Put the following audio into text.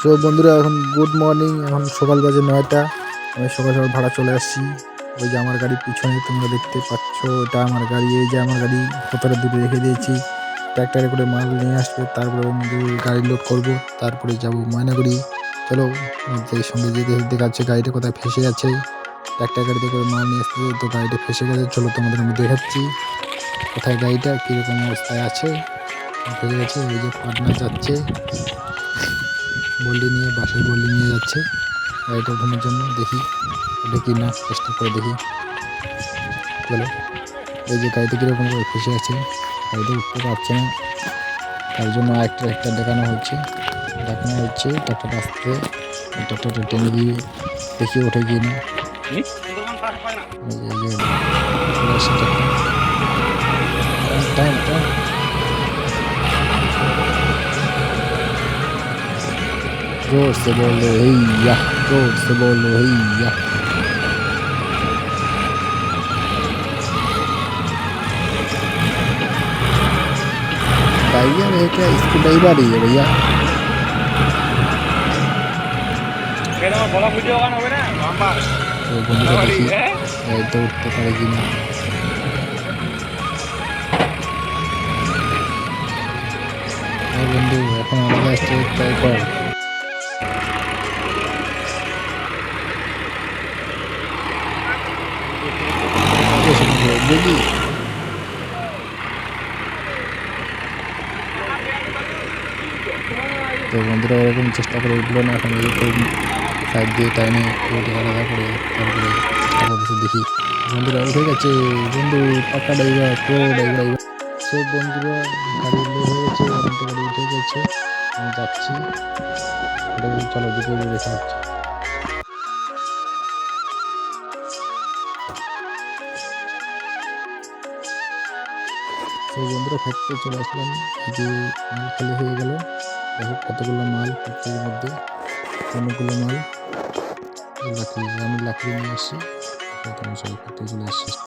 So বন্ধুরা এখন good morning. এখন সকাল বাজে 9টা। আমি সকাল সকাল ভাড়া চলে আসছি। ওই যে আমার গাড়ির পিছনে তোমরা দেখতে পাচ্ছ, এটা আমার গাড়ি। এই যে আমার গাড়ি কোথাও দূরে রেখে দিয়েছি। ট্র্যাক্টরে করে মাল নিয়ে আসবে, তারপরে ওর মধ্যে গাড়ি লোড করব, তারপরে যাব ময়নাগুড়ি। চলো যে সঙ্গে যেতে দেখাচ্ছে গাড়িটা কোথায় ফেসে গেছে। ট্র্যাক্টর গাড়িতে করে মাল নিয়ে আসতে তো গাড়িটা ফেসে গেছে। চলো তোমাদের আমি দেখাচ্ছি কোথায় গাড়িটা কীরকম অবস্থায় আছে। ফেসে গেছে। ওই যে পাটনা যাচ্ছে বল্লি নিয়ে, বাসের বল্লি নিয়ে যাচ্ছে গাড়িটা ওঠানোর জন্য। দেখি ওটা কি না, চেষ্টা করে দেখি। চলো, এই যে গাড়িটা কীরকম করে ফেসে আছে, গাড়িটা উঠতে পারছে না, তার জন্য একটা দেখানো হচ্ছে ট্রাক্টর আসতে। ট্রাক্টরটা টেনে দিয়ে দেখি ওঠে কি না। এই যে চলে আসছে ট্রাক্টর। টাইম টাইম जोर से बोलो हैया, जोर से बोलो हैया। ड्राइवर है क्या, इसको ड्राइवर ही है भैया। तो बंधुरा देखी तो उठते पारेगी ना। बंधु এখন আমাদের স্টেট ট্রাই কর। দেখি তো বন্ধুরা এরকম চেষ্টা করে উঠলো না। এখন এরকম সাইড দিয়ে টাইমে রোডে আলাদা করে তারপরে চেষ্টা করতেছে। দেখি বন্ধুরা উঠে গেছে। বন্ধু পাক্কা ড্রাইভার, প্রো ড্রাইভার। সব বন্ধুরা গাড়ি লোড হয়ে গেছে, অনেকটা গাড়ি উঠে গেছে। আমি যাচ্ছি, চলো দিকে দেখা হচ্ছে। তো বন্ধুরা ফ্যাক্টরি চলে আসলাম। এই যে মাল খালি হয়ে গেল। দেখো কতগুলো মাল ফ্যাক্টরির মধ্যে, অনেকগুলো মাল। আমি লাকড়ি নিয়ে আসছি। তোমার সব ফ্যাক্টরি চলে আসছি।